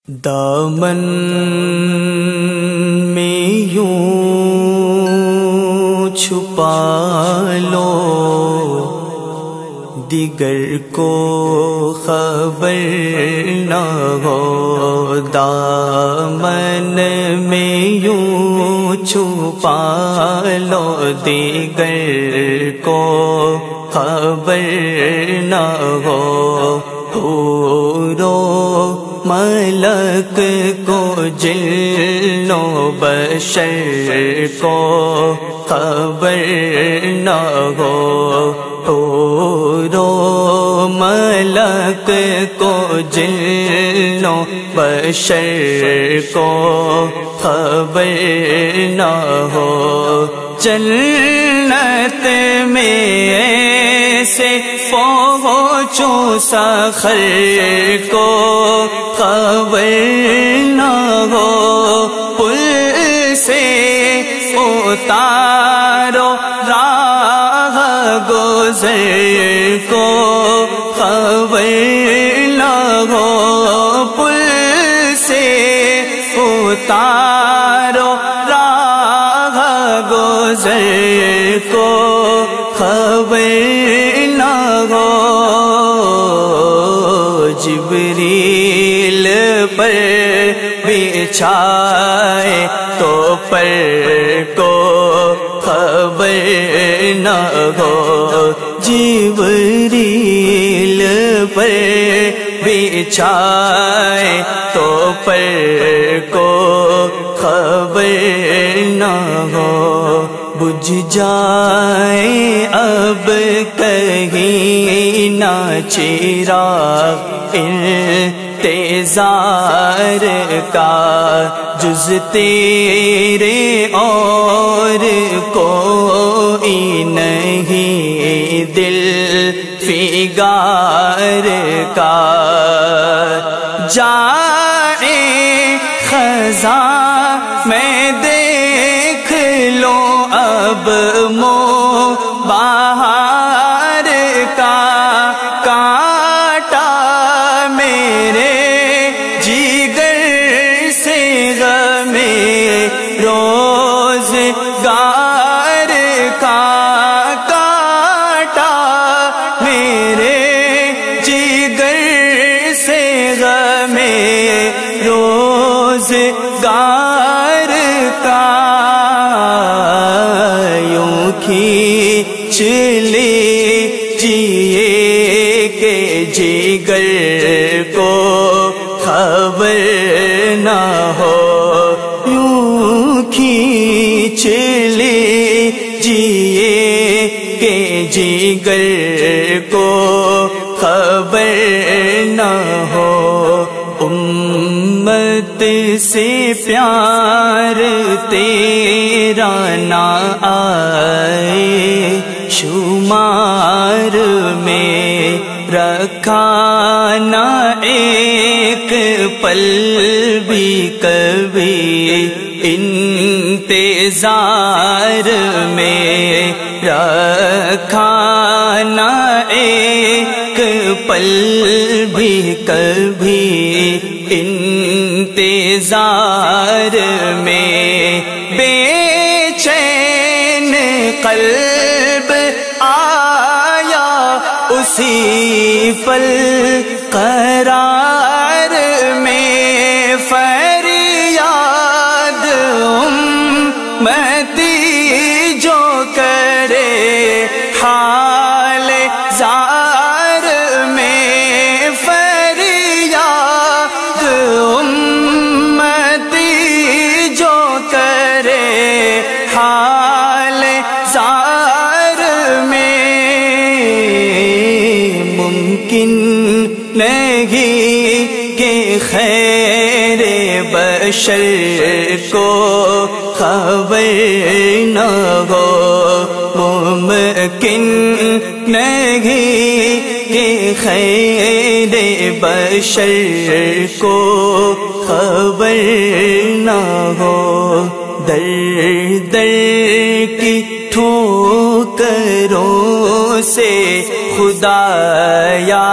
دامن میں یوں چھپا لو، دیگر کو خبر نہ ہو۔ دامن میں یوں چھپا لو، دیگر کو خبر نہ ہو۔ حورو ملک کو، جن و بشر کو خبر نہ ہو۔ حورو ملک کو، جن و بشر کو خبر نہ ہو۔ جنت میں ایسے پہنچوں سحر کو خبر نہ ہو۔ پل سے اتارو راہ گزر کو خبر نہ ہو۔ پل سے اتارو راہ گزر کو خبر نہ ہو۔ جبریل پر بچھائے تو پر کو خبر نہ ہو۔ جبریل پر بچھائے تو پر کو خبر نہ ہو۔ بجھ جائے اب کہیں نہ چراغ انتظار کا، جز تیرے اور کوئی نہیں دل فگار کا۔ جائے خزاں میں دیکھ لو اب بہار کا، کانٹا میرے جگر سے غم روزگار کا، کانٹا میرے جگر سے غم روزگار کا۔ کھینچ لیجیے کہ جگر کو خبر نہ ہو۔ یوں کھینچ لیجیے کہ جگر کو خبر نہ ہو۔ امت سے پیار تیرا نہ آئے شمار میں، رکھا نہ ایک پل بھی کبھی انتظار میں، رکھا نہ ایک پل بھی کبھی انتظار میں۔ بے چین قلب آیا اسی پل قرار میں، فریاد امتی جو کرے حال زار میں، فریاد امتی جو کرے حال زار میں۔ ممکن نہیں کہ خیر بشر کو خبر نہ ہو، ممکن نہیں کہ خیر بشر کو خبر نہ ہو۔ در در کی ٹھوکروں سے خدایا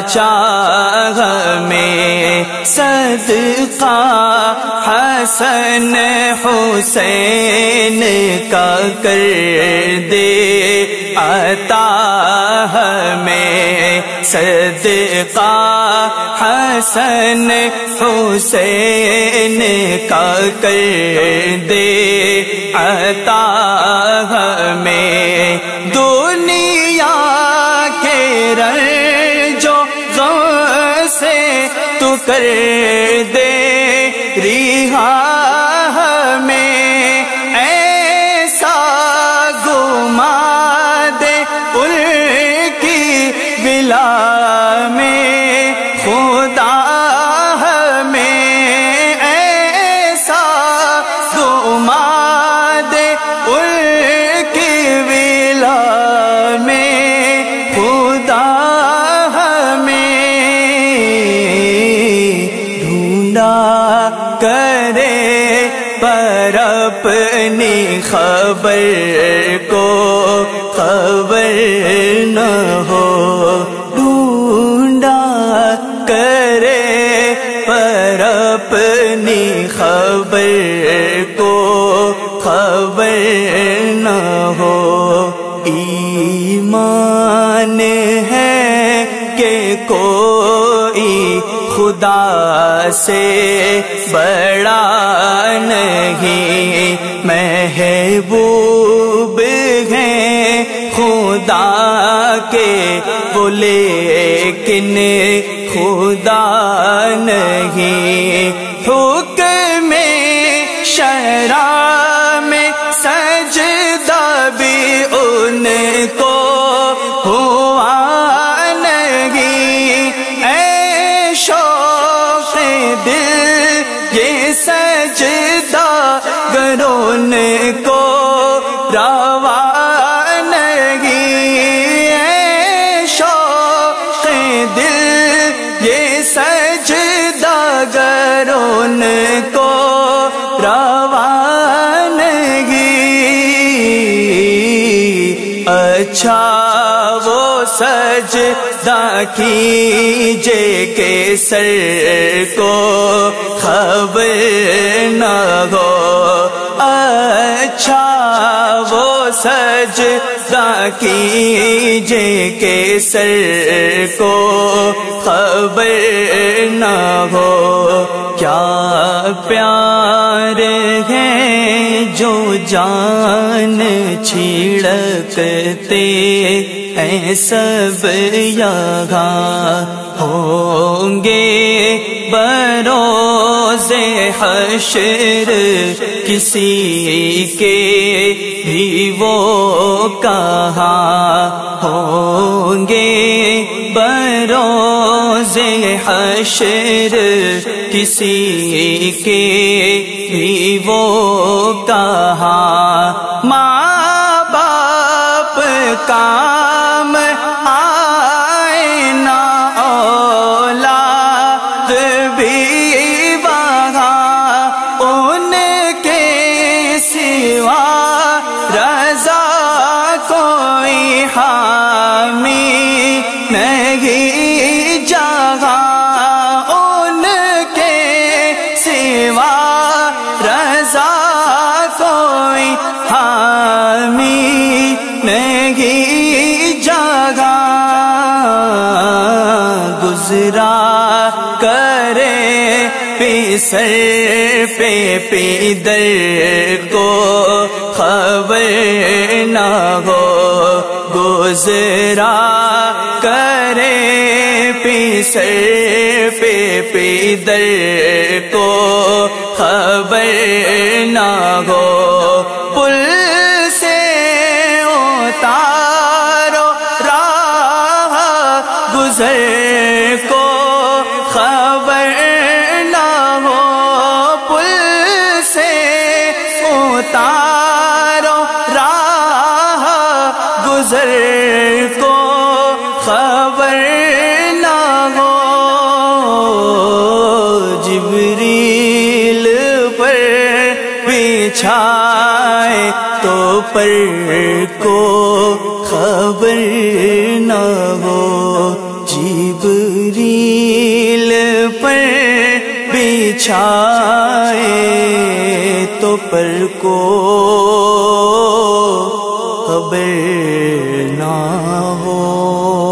چاہ میں صدقہ حسن حسین کا کر دے عطا ہمیں صدقہ حسن حسین کا کر دے عطا ہمیں دنیا کے رنجو غم سے تو کر دے رہا ہمیں ایسا گما دے ان کی بلا میں خدا ہمیں ایسا گما دے ان کی بلا میں خدا ہمیں ڈھونڈا کرے پر اپنی خبر کو خبر نہ ہو ڈھونڈا کرے پر اپنی خبر کو خبر نہ ہو ایمان ہے کہ کوئی خدا سے بڑا نہیں محبوب ہیں خدا کے وہ لیکن خدا نہیں حکم شرع میں سجدہ بھی ان کو ہوا نہیں اے شوق دل یہ سجدہ گرون کو روا نہیں اے شوق دل یہ سجدہ گرون کو روا نہیں اچھا وہ سجدہ کیجے کہ سر کو خبر نہ ہو اچھا وہ سجدہ کیجے کہ سر کو خبر نہ ہو کیا پیار ہے جو جان چھڑکتے ہیں سب یہاں ہوں گے بروز حشر کسی کے بھی وہ کہاں ہوں گے بروز حشر کسی کے بھی وہ کہاں ماں باپ کام آئے نہ اولاد بھی وہاں ان کے سوا رضا کوئی حامی نہیں جہاں ان کے سوا رضا کوئی حامی نہیں جگہ گزرا کرے پیسر پہ پیدر کو خبر نہ ہو گزرا کرے پیسر پہ پیدر کو خبر نہ ہو پل سے اتارو راہ گزر کو خبر نہ ہو پل سے اتارو راہ گزر کو خبر نہ ہو جبریل پر بچھائے تو پر کو خبر نہ ہو جب بچھائے تو پر کو خبر نہ ہو۔